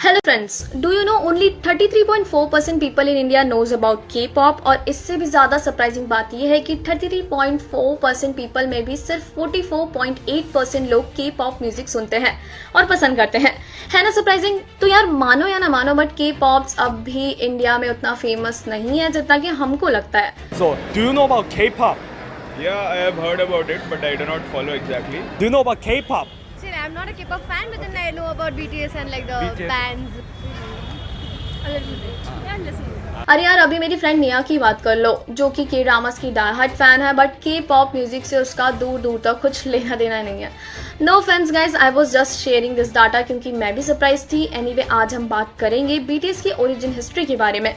Hello friends, do you know only 33.4% people in India knows about K pop. और इससे भी ज़्यादा surprising बात यह है कि 33.4% पीपल में भी सिर्फ 44.8% लोग के पॉप म्यूजिक सुनते हैं और पसंद करते हैं। है ना सरप्राइजिंग? तो यार मानो या ना मानो, बट के पॉप्स अब भी इंडिया में उतना फेमस नहीं है जितना कि हमको लगता है। So, do you know about K-pop? Yeah, I have heard about it, but I do not follow exactly. Do you know about K-pop? See, I'm not a K-pop fan, but then I know about BTS and like the BTS. bands. A little bit. Yeah, listen. अरे यार, अभी मेरी friend निया की बात कर लो, जो कि के ड्रामास की डाई फैन है, बट के पॉप म्यूजिक से उसका दूर दूर तक कुछ लेना देना नहीं है। No offence guys, I was just sharing this data क्योंकि मैं भी सरप्राइज थी। एनीवे, आज हम बात करेंगे बीटीएस की ओरिजिन हिस्ट्री के बारे में।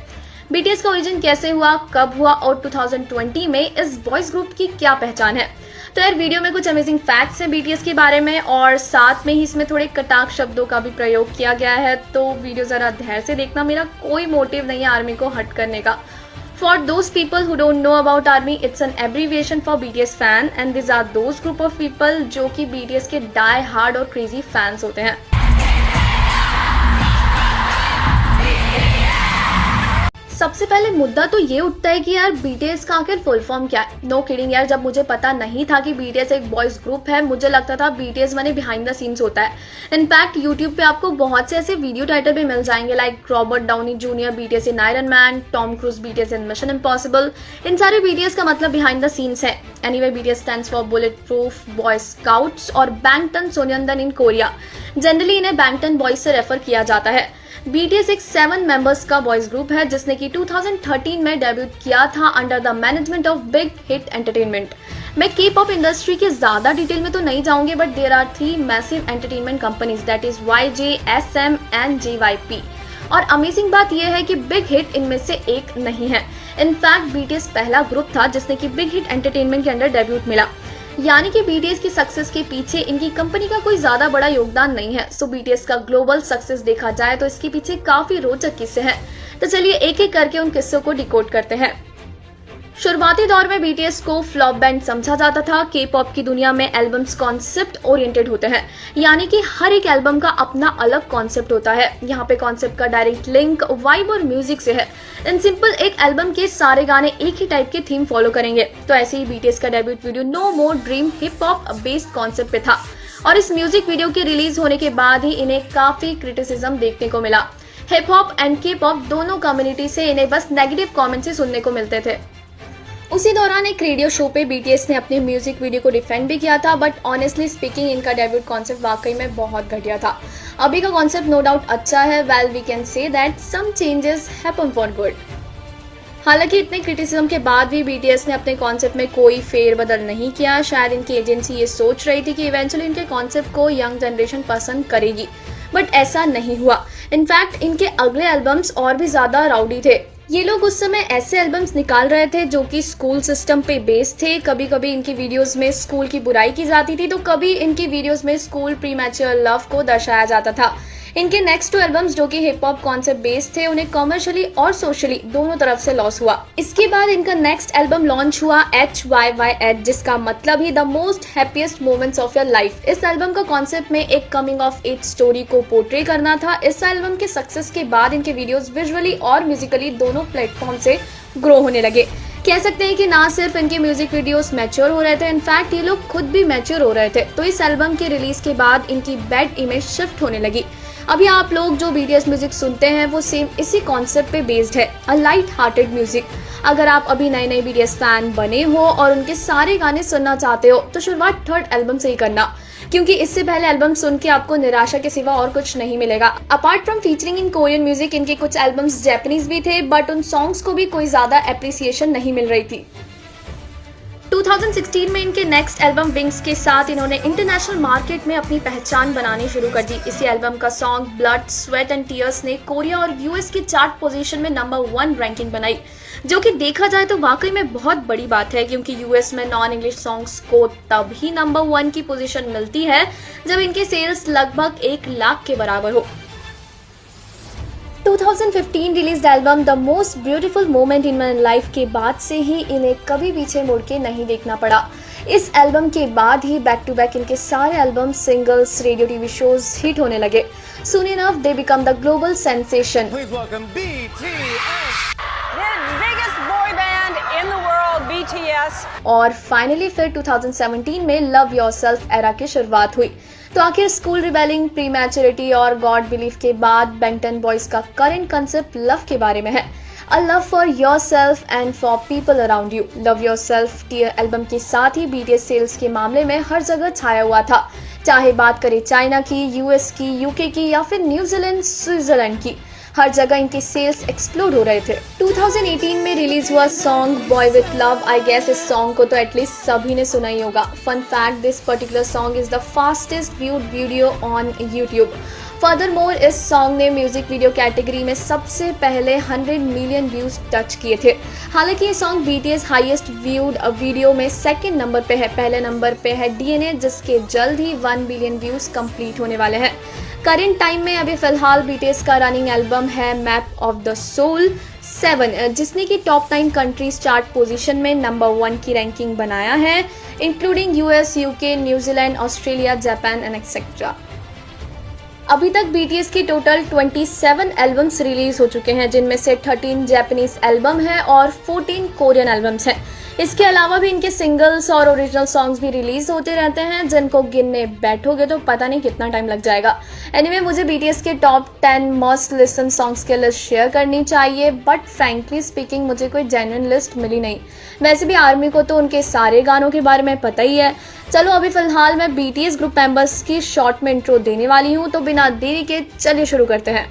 बीटीएस का ओरिजिन कैसे हुआ, कब हुआ और 2020 में इस बॉयज ग्रुप की क्या पहचान है। तो यार वीडियो में कुछ अमेजिंग फैक्ट्स हैं बीटीएस के बारे में और साथ में ही इसमें थोड़े कटाक्ष शब्दों का भी प्रयोग किया गया है, तो वीडियो जरा ध्यान से देखना। मेरा कोई मोटिव नहीं है आर्मी को हट करने का। For those people who don't know about army, it's an abbreviation for BTS fan and this are those group of people जो कि बीटीएस के डाई हार्ड और क्रेजी फैंस होते हैं। सबसे पहले मुद्दा तो ये उठता है कि यार बीटीएस का आखिर फुल फॉर्म क्या है। नो किडिंग यार, जब मुझे पता नहीं था कि बीटीएस एक बॉयज ग्रुप है, मुझे लगता था बीटीएस माने बिहाइंड द सीन्स होता है। इनफैक्ट यूट्यूब पे आपको बहुत से ऐसे वीडियो टाइटल भी मिल जाएंगे like Robert Downey junior BTS in Iron Man, Tom Cruise BTS in Mission Impossible. इन सारे बीटीएस का मतलब बिहाइंड द सीन्स है। Anyway, BTS stands for bullet proof boy scouts और Bangtan Sonyeondan in Korea. Generally इन्हें Bangtan boys से refer किया जाता है। बीटीएस एक 7 मेंबर्स का बॉयज ग्रुप है जिसने कि 2013 में डेब्यूट किया था under the management of big hit entertainment. मैं के पॉप इंडस्ट्री के ज्यादा डिटेल में तो नहीं जाऊंगी, but there are 3 massive entertainment companies, that is YG, SM and JYP। और अमेजिंग बात यह है कि बिग हिट इनमें से एक नहीं है। इनफैक्ट बीटीएस पहला ग्रुप था जिसने कि बिग हिट एंटरटेनमेंट के अंडर डेब्यूट मिला, यानी कि बीटीएस की सक्सेस के पीछे इनकी कंपनी का कोई ज्यादा बड़ा योगदान नहीं है। सो बीटीएस का ग्लोबल सक्सेस देखा जाए तो इसके पीछे काफी रोचक किस्से हैं। तो चलिए एक एक करके उन किस्सों को डिकोड करते हैं। शुरुआती दौर में बीटीएस को फ्लॉप बैंड समझा जाता था। के पॉप की दुनिया में एल्बम्स कॉन्सेप्ट ओरिएंटेड होते हैं, यानी कि हर एक एल्बम का अपना अलग कॉन्सेप्ट होता है। यहाँ पे कॉन्सेप्ट का डायरेक्ट लिंक वाइब और म्यूजिक से है। इन सिंपल, एक एल्बम के सारे गाने एक ही टाइप के थीम फॉलो करेंगे। तो ऐसे ही बीटीएस का debut video No More Dream hip hop based concept पे था और इस म्यूजिक वीडियो के रिलीज होने के बाद ही इन्हें काफी क्रिटिसिज्म देखने को मिला। हिप हॉप एंड के पॉप दोनों कम्युनिटी से इन्हें बस नेगेटिव कॉमेंट्स ही सुनने को मिलते थे। उसी दौरान एक रेडियो शो पे बीटीएस ने अपने म्यूजिक वीडियो को डिफेंड भी किया था, बट ऑनेस्टली स्पीकिंग इनका डेब्यूट कॉन्सेप्ट वाकई में बहुत घटिया था। अभी का कॉन्सेप्ट नो डाउट अच्छा है। Well, we can say that some changes happen for good. हालांकि इतने क्रिटिसिज्म के बाद भी बीटीएस ने अपने कॉन्सेप्ट में कोई फेरबदल नहीं किया। शायद इनकी एजेंसी ये सोच रही थी कि इवेंचुअली इनके कॉन्सेप्ट को यंग जनरेशन पसंद करेगी, बट ऐसा नहीं हुआ। इनफैक्ट इनके अगले एल्बम्स और भी ज्यादा राउडी थे। ये लोग उस समय ऐसे एल्बम्स निकाल रहे थे जो कि स्कूल सिस्टम पे बेस्ड थे। कभी कभी इनकी वीडियोस में स्कूल की बुराई की जाती थी, तो कभी इनकी वीडियोस में स्कूल प्रीमैच्योर लव को दर्शाया जाता था। इनके नेक्स्ट 2 एल्बम्स जो कि हिप हॉप कॉन्सेप्ट बेस्ड थे, उन्हें कमर्शियली और सोशली दोनों तरफ से लॉस हुआ। इसके बाद इनका नेक्स्ट एल्बम लॉन्च हुआ HYYH, जिसका मतलब ही the most happiest moments of your life. इस एल्बम का कॉन्सेप्ट में एक कमिंग ऑफ एज स्टोरी को पोर्ट्रे करना था। इस एल्बम के सक्सेस के बाद इनके वीडियोस विजुअली और म्यूजिकली दोनों प्लेटफॉर्म से ग्रो होने लगे। कह सकते हैं कि ना सिर्फ इनके म्यूजिक वीडियोस मैच्योर हो रहे थे, इनफैक्ट ये लोग खुद भी मैच्योर हो रहे थे। तो इस एल्बम के रिलीज के बाद इनकी बैड इमेज शिफ्ट होने लगी। अभी आप लोग जो बीटीएस म्यूजिक सुनते हैं वो सेम इसी कॉन्सेप्ट पे बेस्ड है, अ लाइट हार्टेड म्यूजिक। अगर आप अभी नए नए बीटीएस फैन बने हो और उनके सारे गाने सुनना चाहते हो तो शुरुआत 3rd एल्बम से ही करना, क्योंकि इससे पहले एल्बम सुन के आपको निराशा के सिवा और कुछ नहीं मिलेगा। Apart from featuring in Korean music, इनके कुछ एल्बम्स जैपनीज भी थे, बट उन सॉन्ग्स को भी कोई ज्यादा एप्रिसिएशन नहीं मिल रही थी। 2016 में इनके नेक्स्ट एल्बम विंग्स के साथ इन्होंने इंटरनेशनल मार्केट में अपनी पहचान बनानी शुरू कर दी। इसी एल्बम का song blood sweat and tears ने कोरिया और यूएस के चार्ट पोजीशन में नंबर 1 रैंकिंग बनाई, जो कि देखा जाए तो वाकई में बहुत बड़ी बात है, क्योंकि यूएस में नॉन इंग्लिश सॉन्ग्स को तब ही नंबर 1 की पोजीशन मिलती है जब इनके सेल्स लगभग 1 लाख के बराबर हो। 2015 release album the most beautiful moment in my life के बाद से ही इन्हें कभी पीछे मुड़ के नहीं देखना पड़ा। इस एल्बम के बाद ही बैक टू बैक इनके सारे album, singles, radio, TV shows hit होने लगे। Soon enough they become the global sensation. Please welcome BTS. The biggest boy band in the world, BTS. और फाइनली फिर 2017 में लव योरसेल्फ एरा की शुरुआत हुई। तो आखिर स्कूल रिबेलिंग, प्री मैच्योरिटी और गॉड बिलीफ के बाद बैंगटन बॉयज का करंट कंसेप्ट लव के बारे में है। A love for yourself and for people around you. Love yourself tear album के साथ ही बीटीएस सेल्स के मामले में हर जगह छाया हुआ था, चाहे बात करें चाइना की, यूएस की, यूके की या फिर न्यूजीलैंड, स्विट्जरलैंड की, हर जगह इनके सेल्स एक्सप्लोड हो रहे थे। 2018 में रिलीज हुआ song boy with love, I guess इस सॉन्ग को तो एटलीस्ट सभी ने सुना ही होगा। Fun fact, this particular song is the fastest viewed video on YouTube. Furthermore इस सॉन्ग ने म्यूजिक वीडियो कैटेगरी में सबसे पहले 100 मिलियन व्यूज टच किए थे। हालांकि ये song BTS highest viewed video में सेकंड नंबर पे है। पहले नंबर पे है डीएनए, जिसके जल्द ही 1 बिलियन व्यूज कंप्लीट होने वाले हैं। करंट टाइम में अभी फिलहाल बीटीएस का रनिंग एल्बम है मैप ऑफ द सोल 7, जिसने की टॉप 9 कंट्रीज चार्ट पोजीशन में नंबर 1 की रैंकिंग बनाया है, including US, UK, New Zealand, Australia, Japan and etcetera. अभी तक बीटीएस की टोटल 27 एल्बम्स रिलीज हो चुके हैं, जिनमें से 13 जापानीज एल्बम है और 14 कोरियन एल्बम्स हैं। इसके अलावा भी इनके सिंगल्स और ओरिजिनल सॉन्ग्स भी रिलीज होते रहते हैं, जिनको गिनने बैठोगे तो पता नहीं कितना टाइम लग जाएगा। एनीवे, मुझे बीटीएस के टॉप 10 मस्ट लिसन सॉन्ग्स की लिस्ट शेयर करनी चाहिए, बट फ्रैंकली स्पीकिंग मुझे कोई जेन्युइन लिस्ट मिली नहीं। वैसे भी आर्मी को तो उनके सारे गानों के बारे में पता ही है। चलो अभी फिलहाल मैं बीटीएस ग्रुप मेंबर्स की शॉर्ट में इंट्रो देने वाली हूँ, तो बिना देरी के चलिए शुरू करते हैं।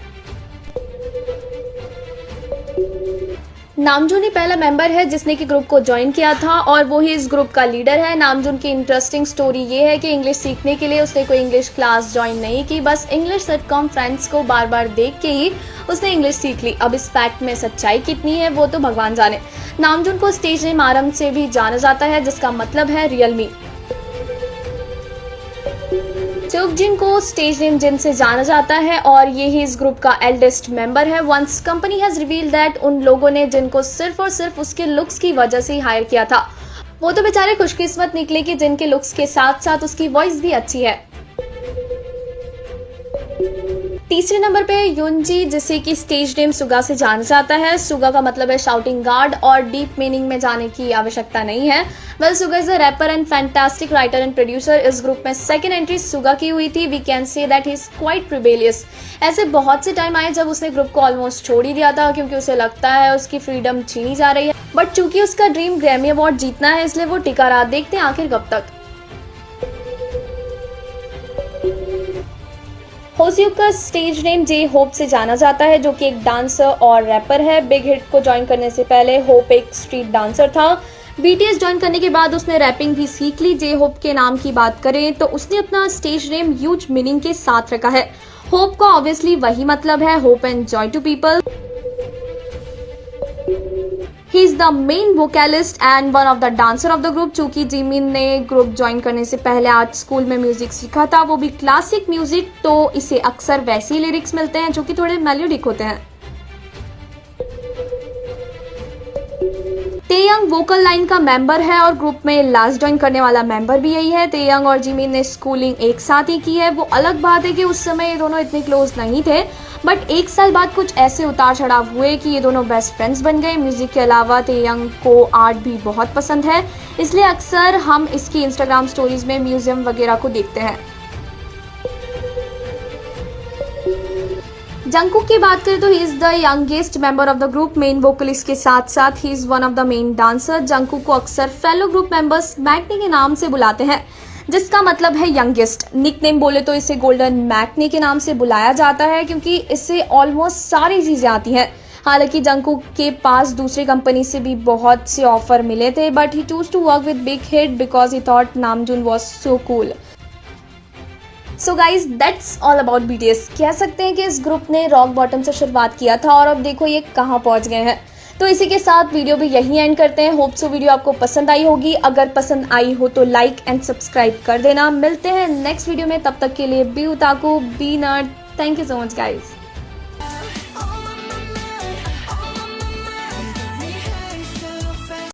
नामजून ही पहला मेंबर है जिसने कि ग्रुप को ज्वाइन किया था और वो ही इस ग्रुप का लीडर है। नामजून की इंटरेस्टिंग स्टोरी ये है कि इंग्लिश सीखने के लिए उसने कोई इंग्लिश क्लास ज्वाइन नहीं की, बस इंग्लिश सिटकॉम फ्रेंड्स को बार बार देख के ही उसने इंग्लिश सीख ली। अब इस फैक्ट में सच्चाई कितनी है वो तो भगवान जाने। नामजून को स्टेज नेम आरम से भी जाना जाता है, जिसका मतलब है रियल मी। चोकजिन को स्टेज नेम जिन से जाना जाता है और ये ही इस ग्रुप का एल्डेस्ट मेंबर है। Once company has revealed that उन लोगों ने जिनको सिर्फ और सिर्फ उसके लुक्स की वजह से ही हायर किया था, वो तो बेचारे खुशकिस्मत निकले कि जिनके लुक्स के साथ साथ उसकी वॉइस भी अच्छी है। तीसरे नंबर पे युनजी, जिसे कि स्टेज नेम सुगा से जाना जाता है। सुगा का मतलब है शाउटिंग गार्ड और डीप मीनिंग में जाने की आवश्यकता नहीं है। Well, Suga is a rapper and fantastic writer and producer. इस ग्रुप में सेकंड एंट्री सुगा की हुई थी। We can say that he is quite rebellious. ऐसे बहुत से टाइम आए जब उसने ग्रुप को ऑलमोस्ट छोड़ ही दिया था, क्योंकि उसे लगता है उसकी फ्रीडम छीनी जा रही है, बट चूंकि उसका ड्रीम ग्रैमी अवार्ड जीतना है, इसलिए वो टिका रहा। देखते हैं आखिर कब तक। होसियुक का स्टेज नेम जे होप से जाना जाता है, जो कि एक डांसर और रैपर है। बिग हिट को ज्वाइन करने से पहले होप एक स्ट्रीट डांसर था। बीटीएस ज्वाइन करने के बाद उसने रैपिंग भी सीख ली। जे होप के नाम की बात करें तो उसने अपना स्टेज नेम ह्यूज मीनिंग के साथ रखा है। होप का ऑब्वियसली वही मतलब है, hope and joy to people. He is the main vocalist and one of the dancer of the group। चूंकि जिमिन ने ग्रुप ज्वाइन करने से पहले आर्ट स्कूल में म्यूजिक सीखा था, वो भी क्लासिक म्यूजिक, तो इसे अक्सर वैसे ही लिरिक्स मिलते हैं जो कि थोड़े मेलोडिक होते हैं। तेयंग वोकल लाइन का मेंबर है और ग्रुप में लास्ट ज्वाइन करने वाला मेंबर भी यही है। तेयंग और जिमिन ने स्कूलिंग एक साथ ही की है। वो अलग बात है कि उस समय ये दोनों इतने क्लोज नहीं थे, बट एक साल बाद कुछ ऐसे उतार चढ़ाव हुए कि ये दोनों बेस्ट फ्रेंड्स बन गए। म्यूजिक के अलावा तेयंग को आर्ट भी बहुत पसंद है, इसलिए अक्सर हम इसकी इंस्टाग्राम स्टोरीज में म्यूजियम वगैरह को देखते हैं। जंगकुक की बात करें तो he is the youngest member of the group. Main vocalist के साथ साथ he is one of the main dancer. Jungkook को अक्सर फेलो ग्रुप मेंबर्स मैकने के नाम से बुलाते हैं, जिसका मतलब है यंगेस्ट। निकनेम बोले तो इसे गोल्डन मैकने के नाम से बुलाया जाता है, क्योंकि इससे ऑलमोस्ट सारी चीजें आती हैं। हालांकि जंगकुक के पास दूसरी कंपनी से भी बहुत से ऑफर मिले थे, but he choose to work with Big Hit because he thought Namjoon was so cool. So guys, that's all about BTS. कह सकते हैं कि इस ग्रुप ने रॉक बॉटम से शुरुआत किया था और अब देखो ये कहाँ पहुंच गए हैं। तो इसी के साथ वीडियो भी यहीं एंड करते हैं। होप सो वीडियो आपको पसंद आई होगी। अगर पसंद आई हो तो लाइक एंड सब्सक्राइब कर देना। मिलते हैं नेक्स्ट वीडियो में, तब तक के लिए be otaku, be nerd. Thank you so much guys.